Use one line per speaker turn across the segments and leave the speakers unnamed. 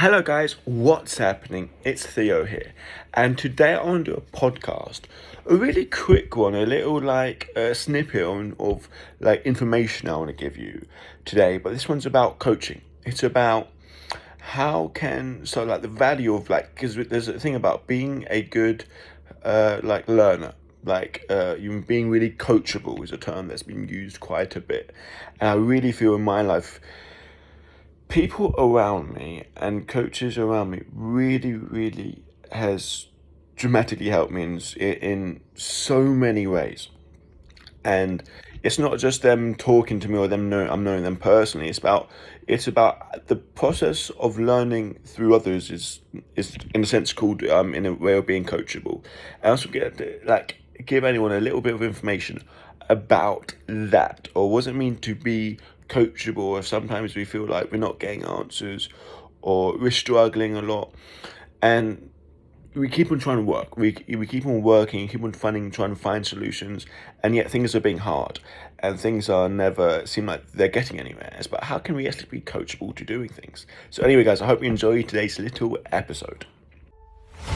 Hello guys, what's happening? It's Theo here, and today I want to do a podcast, a really quick one, a little snippet of information I want to give you today. But this one's about coaching. It's about the value of because there's a thing about being a good learner. You being really coachable is a term that's been used quite a bit, and I really feel in my life people around me and coaches around me really has dramatically helped me in so many ways. And it's not just them talking to me or I'm knowing them personally. It's about the process of learning through others is in a sense called in a way of being coachable. I also get to, give anyone a little bit of information about that, or what does it mean to be coachable if sometimes we feel like we're not getting answers or we're struggling a lot, and we keep on trying to work. We keep on working, keep on trying to find solutions, and yet things are being hard, and things are never seem like they're getting anywhere. It's about how can we actually be coachable to doing things. So anyway, guys, I hope you enjoy today's little episode.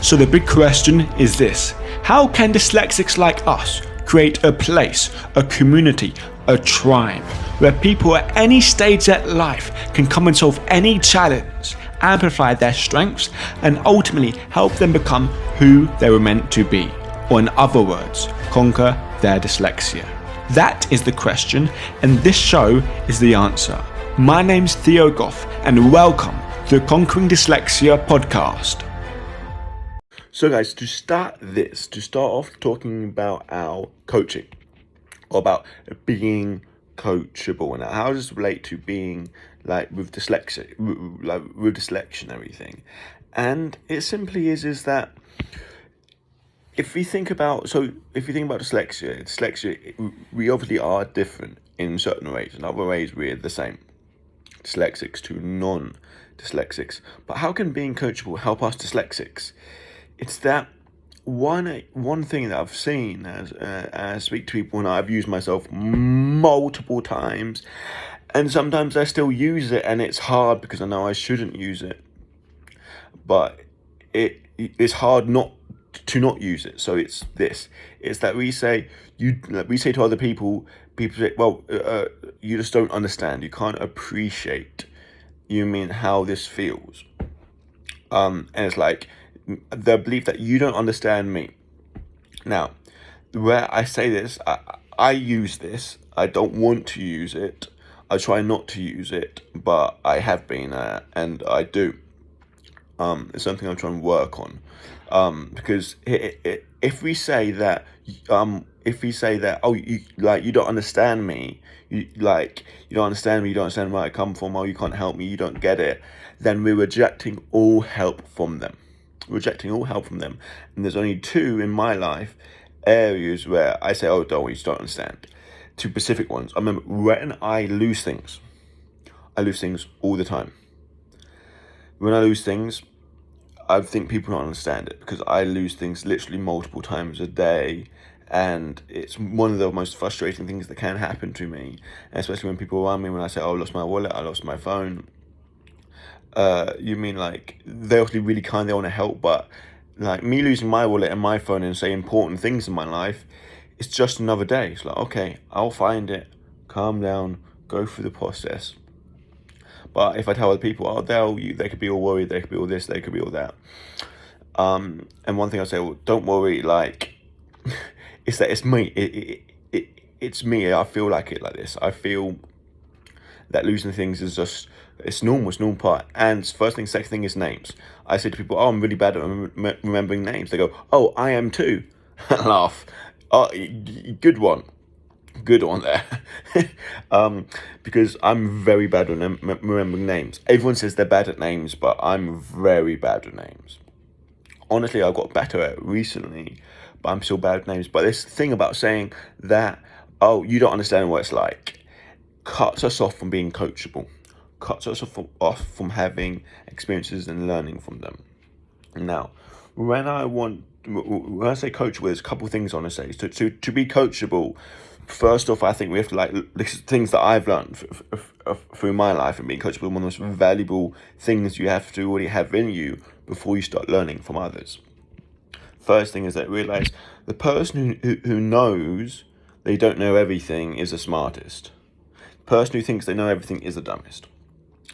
So the big question is this: how can dyslexics like us create a place, a community, a tribe where people at any stage of life can come and solve any challenge, amplify their strengths, and ultimately help them become who they were meant to be? Or in other words, conquer their dyslexia. That is the question, and this show is the answer. My name's Theo Goff, and welcome to the Conquering Dyslexia podcast.
So guys, to start off talking about our coaching, or about being coachable, and how does this relate to being with dyslexia, with dyslexia and everything. And it simply is that if you think about dyslexia, we obviously are different in certain ways. In other ways, we're the same, dyslexics to non-dyslexics. But how can being coachable help us dyslexics? It's that one thing that I've seen as I speak to people, and I've used myself multiple times, and sometimes I still use it, and it's hard because I know I shouldn't use it, but it's hard not use it. So it's that we say to other people say, well, you just don't understand, you can't appreciate, how this feels, and it's like the belief that you don't understand me. Now, where I say this, I use this. I don't want to use it. I try not to use it, but I have been, and I do. It's something I'm trying to work on. Because if we say that, oh, you don't understand me, you don't understand me, you don't understand where I come from, oh, you can't help me, you don't get it, then we're rejecting all help from them. And there's only two in my life areas where I say, oh, don't, you just don't understand. Two specific ones. I remember when I lose things all the time. When I lose things, I think people don't understand it, because I lose things literally multiple times a day, and it's one of the most frustrating things that can happen to me, and especially when people around me, when I say, oh, I lost my wallet, I lost my phone. They're obviously really kind, they want to help, but me losing my wallet and my phone and say important things in my life, it's just another day. It's like, okay, I'll find it, calm down, go through the process. But if I tell other people, oh, they could be all worried, they could be all this, they could be all that. And one thing I say, well, don't worry, it's that it's me. It's me. I feel like it like this. I feel that losing things is just, it's normal part. And second thing is names. I say to people, oh, I'm really bad at remembering names. They go, oh, I am too. Laugh. Oh, good one there. Because I'm very bad at remembering names. Everyone says they're bad at names, but I'm very bad at names. Honestly, I got better at it recently, but I'm still bad at names. But this thing about saying that, oh, you don't understand what it's like, cuts us off from being coachable, cuts us off from having experiences and learning from them. Now, when I want when I say coachable, there's a couple of things I want to say. So to be coachable, first off, I think we have to things that I've learned through my life, and being coachable, one of the most valuable things you have to already have in you before you start learning from others. First thing is that realize the person who knows they don't know everything is the smartest. The person who thinks they know everything is the dumbest.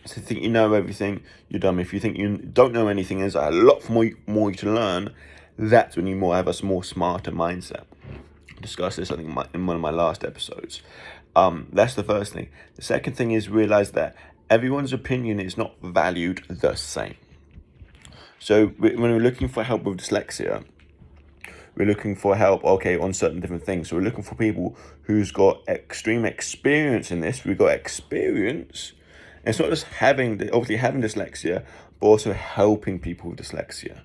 So if you think you know everything, you're dumb. If you think you don't know anything, there's a lot more to learn. That's when you have a more smarter mindset. I discussed this, I think, in one of my last episodes. That's the first thing. The second thing is realize that everyone's opinion is not valued the same. So when we're looking for help with dyslexia, we're looking for help, on certain different things. So we're looking for people who's got extreme experience in this. We've got experience. And it's not just having dyslexia, but also helping people with dyslexia.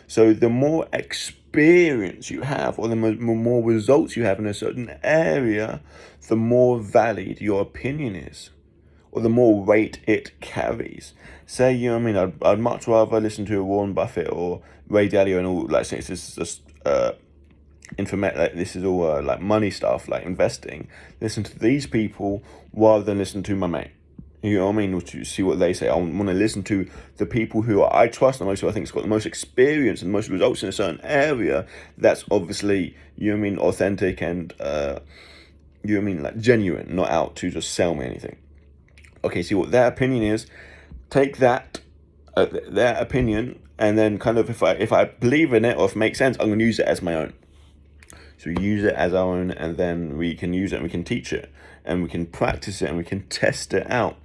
So the more experience you have, or the more results you have in a certain area, the more valid your opinion is, or the more weight it carries. Say, I'd much rather listen to Warren Buffett or Ray Dalio and all, this is just this is all money stuff, like investing. Listen to these people rather than listen to my mate. You know what I mean? To see what they say. I want to listen to the people who I trust the most, who I think has got the most experience and most results in a certain area. That's obviously, authentic and, genuine, not out to just sell me anything. Okay, see what their opinion is. Take that, their opinion, and then kind of, if I believe in it or if it makes sense, I'm going to use it as my own. So we use it as our own, and then we can use it and we can teach it and we can practice it and we can test it out.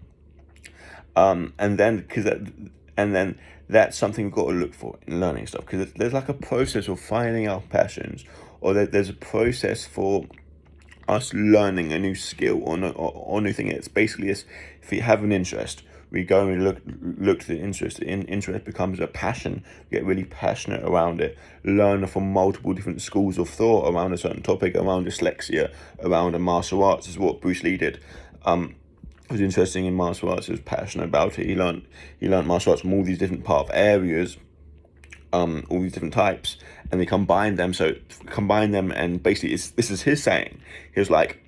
And then that's something we've got to look for in learning stuff, because there's like a process of finding our passions, or there's a process for us learning a new skill or new thing. It's basically if you have an interest, we go and look to the interest. Interest becomes a passion. We get really passionate around it. Learn from multiple different schools of thought around a certain topic, around dyslexia, around martial arts. Is what Bruce Lee did. Was interesting in martial arts. He was passionate about it. He learned martial arts from all these different part of areas, all these different types, and they combine them. And basically, this is his saying. He was like,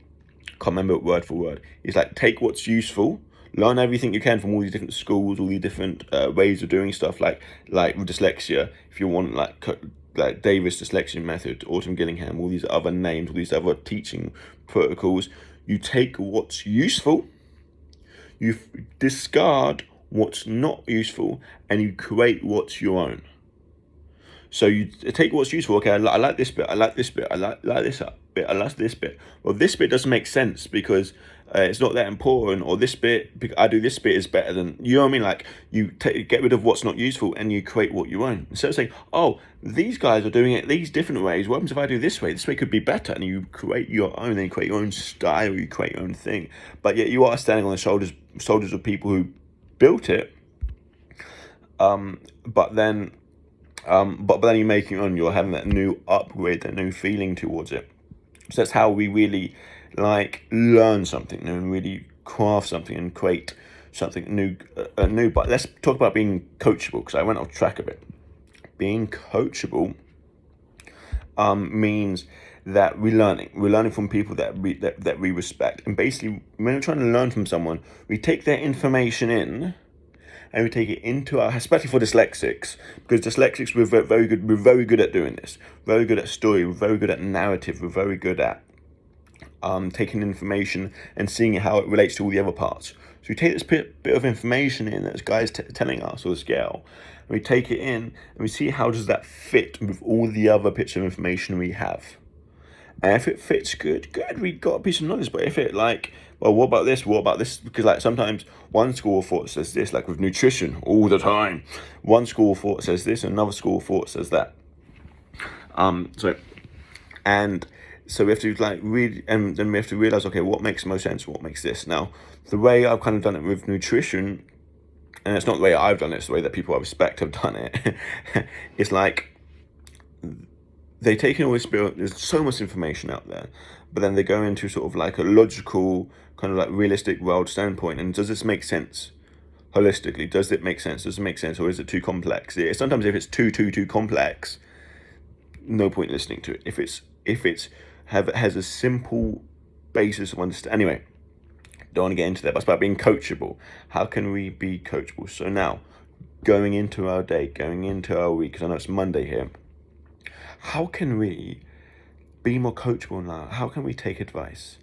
can't remember it word for word. He's like, take what's useful, learn everything you can from all these different schools, all these different ways of doing stuff. Like with dyslexia, if you want like Davis dyslexia method, Autumn Gillingham, all these other names, all these other teaching protocols, you take what's useful, you discard what's not useful, and you create what's your own. So you take what's useful. Okay, I like this bit. I like this bit. I like this bit. I like this bit. Well, this bit doesn't make sense because it's not that important. Or this bit, I do this bit is better than, you know what I mean? Like you get rid of what's not useful and you create what you own. Instead of saying, oh, these guys are doing it these different ways. What happens if I do this way? This way could be better. And you create your own. Then you create your own style. You create your own thing. But yet you are standing on the shoulders of people who built it. But then you're making it on. You're having that new upgrade, that new feeling towards it. So that's how we really learn something and really craft something and create something new. But let's talk about being coachable, because I went off track of it. Being coachable means that we're learning from people that we respect. And basically, when we're trying to learn from someone, we take their information in and we take it into our, especially for dyslexics, because dyslexics, we're very good at doing this. Very good at story, we're very good at narrative, we're very good at taking information and seeing how it relates to all the other parts. So we take this bit of information in that this guy's telling us, or the scale, and we take it in and we see how does that fit with all the other bits of information we have. And if it fits good, we've got a piece of knowledge. But if it well, what about this? What about this? Because sometimes one school of thought says this, like with nutrition all the time. One school of thought says this, another school of thought says that. So we have to read, and then we have to realize, okay, what makes most sense? What makes this? Now, the way I've kind of done it with nutrition, and it's not the way I've done it, it's the way that people I respect have done it. It's like they take in all this, there's so much information out there, but then they go into sort of like a logical, kind of like realistic world standpoint. And does this make sense holistically? Does it make sense? Does it make sense? Or is it too complex? Yeah, sometimes if it's too complex, no point listening to it. If it's has a simple basis of understanding. Anyway, don't want to get into that, but it's about being coachable. How can we be coachable? So now, going into our day, going into our week, because I know it's Monday here, how can we be more coachable now? How can we take advice?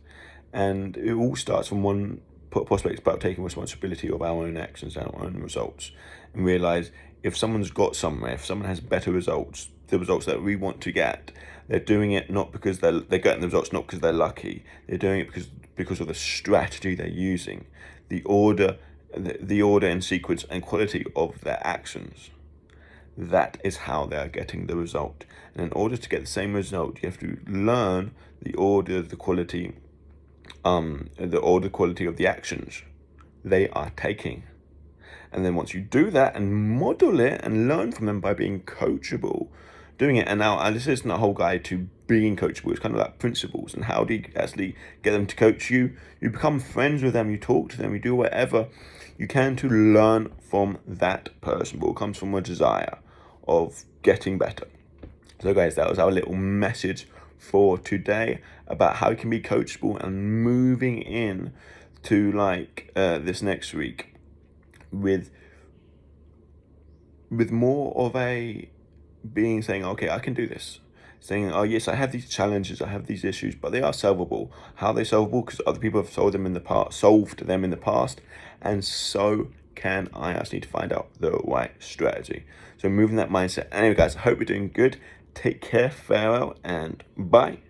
And it all starts from one prospect about taking responsibility of our own actions, our own results, and realize if someone's got somewhere, if someone has better results, the results that we want to get, they're doing it not because they're getting the results not because they're lucky. They're doing it because of the strategy they're using, the order and sequence and quality of their actions. That is how they are getting the result. And in order to get the same result, you have to learn the order, the quality of the actions they are taking. And then once you do that and model it and learn from them by being coachable, doing it. And now, this isn't a whole guide to being coachable. It's kind of like principles and how do you actually get them to coach you. You become friends with them, you talk to them, you do whatever you can to learn from that person. But it comes from a desire of getting better. So guys, that was our little message for today about how you can be coachable and moving in to this next week with more of a being saying, okay, I can do this. Saying, oh yes, I have these challenges, I have these issues, but they are solvable. How are they solvable? Because other people have solved them in the past, and so can I. I just need to find out the right strategy. So moving that mindset. Anyway, guys, I hope you're doing good. Take care, farewell, and bye.